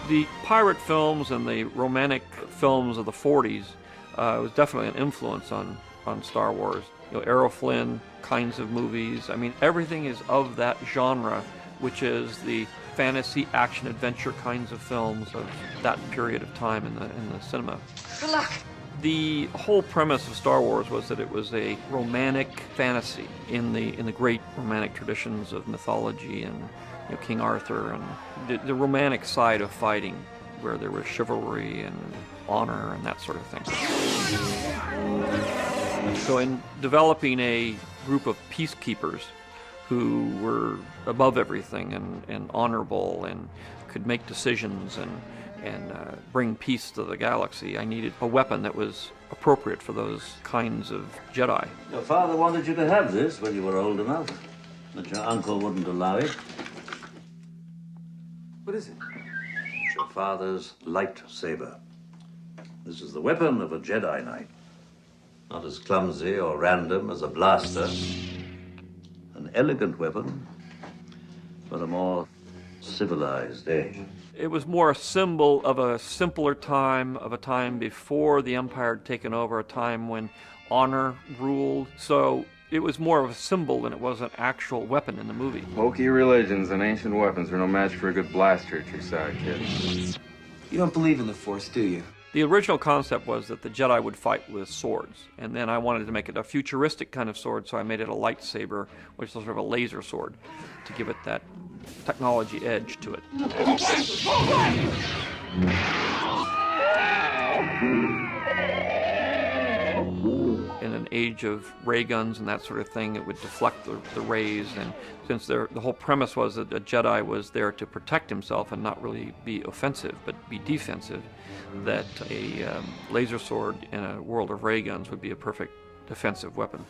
The pirate films and the romantic films of the 40s was definitely an influence on Star Wars. You know, Errol Flynn kinds of movies. I mean, everything is of that genre, which is the fantasy, action, adventure kinds of films of that period of time in the cinema. Good luck. The whole premise of Star Wars was that it was a romantic fantasy in the great romantic traditions of mythology and, you know, King Arthur and the romantic side of fighting, where there was chivalry and honor and that sort of thing. So in developing a group of peacekeepers who were above everything and honorable and could make decisions and bring peace to the galaxy, I needed a weapon that was appropriate for those kinds of Jedi. Your father wanted you to have this when you were old enough, but your uncle wouldn't allow it. What is it? It's your father's lightsaber. This is the weapon of a Jedi Knight. Not as clumsy or random as a blaster. An elegant weapon for a more civilized age. It was more a symbol of a simpler time, of a time before the Empire had taken over, a time when honor ruled. So it was more of a symbol than it was an actual weapon in the movie. Wokey religions and ancient weapons are no match for a good blaster at your side, kid. You don't believe in the Force, do you? The original concept was that the Jedi would fight with swords, and then I wanted to make it a futuristic kind of sword, so I made it a lightsaber, which is sort of a laser sword, to give it that technology edge to it. In an age of ray guns and that sort of thing, it would deflect the rays, and since the whole premise was that a Jedi was there to protect himself and not really be offensive, but be defensive, that a laser sword in a world of ray guns would be a perfect defensive weapon.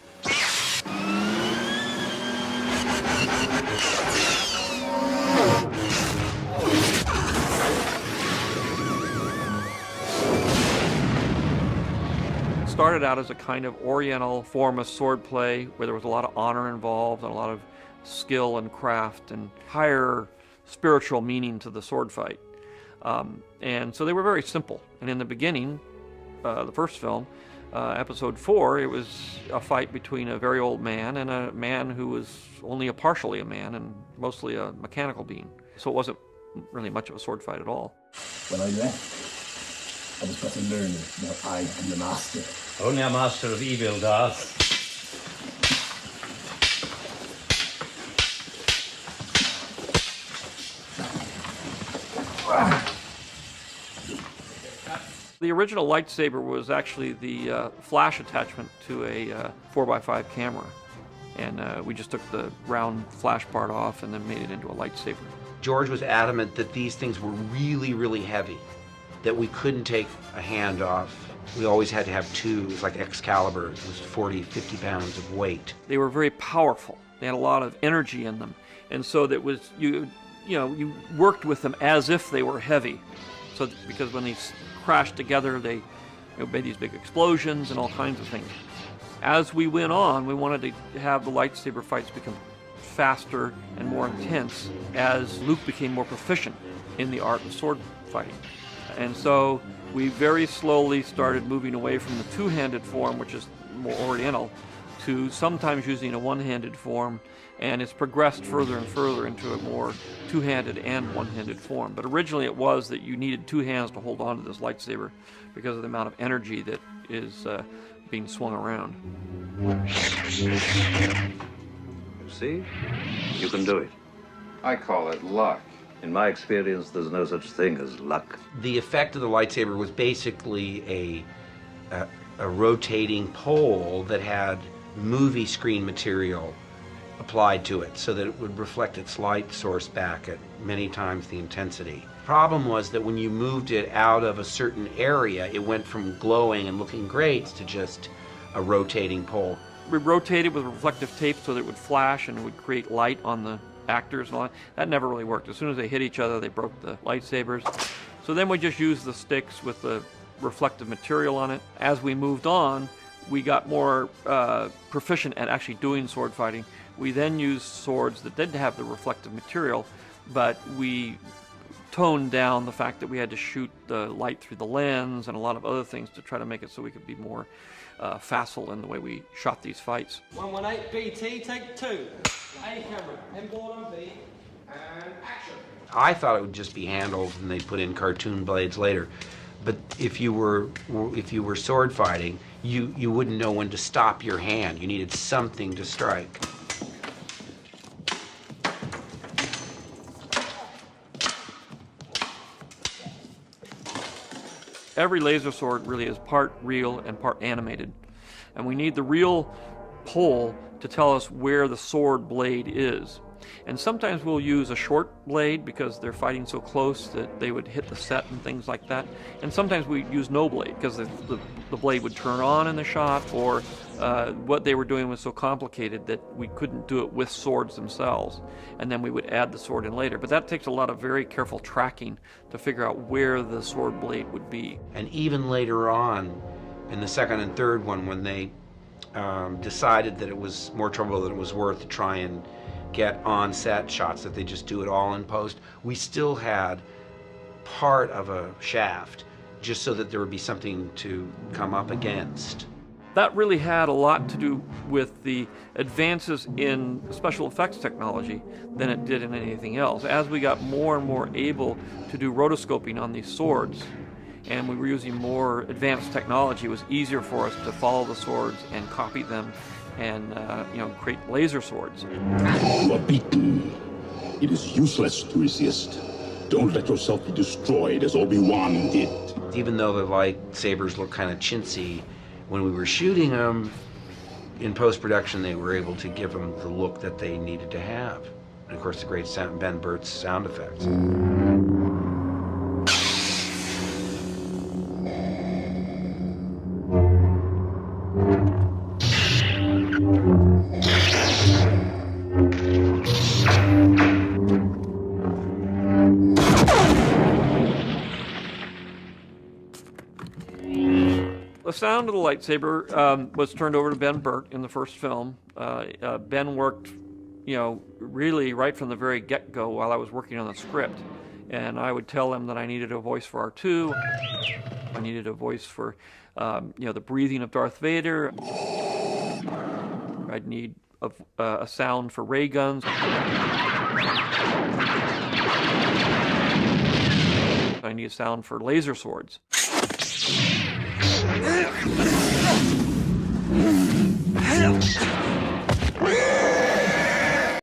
It started out as a kind of oriental form of swordplay where there was a lot of honor involved and a lot of skill and craft and higher spiritual meaning to the sword fight. And so they were very simple. And in the beginning, the first film, episode 4, it was a fight between a very old man and a man who was only partially a man and mostly a mechanical being. So it wasn't really much of a sword fight at all. When I left, I was but a learner, now I am the master. Only a master of evil, Darth. The original lightsaber was actually the flash attachment to a 4x5 camera. And we just took the round flash part off and then made it into a lightsaber. George was adamant that these things were really, really heavy, that we couldn't take a hand off. We always had to have two. It was like Excalibur. It was 40, 50 pounds of weight. They were very powerful. They had a lot of energy in them. And so that was, you worked with them as if they were heavy. So because when they crashed together, they made these big explosions and all kinds of things. As we went on, we wanted to have the lightsaber fights become faster and more intense as Luke became more proficient in the art of sword fighting. And so we very slowly started moving away from the two-handed form, which is more oriental, to sometimes using a one-handed form, and it's progressed further and further into a more two-handed and one-handed form. But originally it was that you needed two hands to hold on to this lightsaber because of the amount of energy that is being swung around. You see? You can do it. I call it luck. In my experience, there's no such thing as luck. The effect of the lightsaber was basically a rotating pole that had movie screen material applied to it so that it would reflect its light source back at many times the intensity. Problem was that when you moved it out of a certain area, it went from glowing and looking great to just a rotating pole. We rotated with reflective tape so that it would flash and it would create light on the actors and all that. That never really worked. As soon as they hit each other, they broke the lightsabers. So then we just used the sticks with the reflective material on it. As we moved on, we got more proficient at actually doing sword fighting. We then used swords that didn't have the reflective material, but we toned down the fact that we had to shoot the light through the lens and a lot of other things to try to make it so we could be more facile in the way we shot these fights. 118 BT, take 2. A camera, inboard on B, and action. I thought it would just be handled and they'd put in cartoon blades later. But if you were sword fighting, you wouldn't know when to stop your hand. You needed something to strike. Every laser sword really is part real and part animated. And we need the real pole to tell us where the sword blade is. And sometimes we'll use a short blade because they're fighting so close that they would hit the set and things like that. And sometimes we use no blade because the blade would turn on in the shot, or what they were doing was so complicated that we couldn't do it with swords themselves. And then we would add the sword in later. But that takes a lot of very careful tracking to figure out where the sword blade would be. And even later on, in the second and third one, when they decided that it was more trouble than it was worth to try and get on-set shots, that they just do it all in post, we still had part of a shaft just so that there would be something to come up against. That really had a lot to do with the advances in special effects technology than it did in anything else. As we got more and more able to do rotoscoping on these swords, and we were using more advanced technology, it was easier for us to follow the swords and copy them and create laser swords. You are beaten. It is useless to resist. Don't let yourself be destroyed as Obi-Wan did. Even though the lightsabers look kind of chintzy, when we were shooting them in post-production, they were able to give them the look that they needed to have. And of course, the great Ben Burtt's sound effects. The sound of the lightsaber was turned over to Ben Burtt in the first film. Ben worked, really right from the very get-go while I was working on the script. And I would tell him that I needed a voice for R2. I needed a voice for, the breathing of Darth Vader. I'd need a sound for ray guns. I need a sound for laser swords.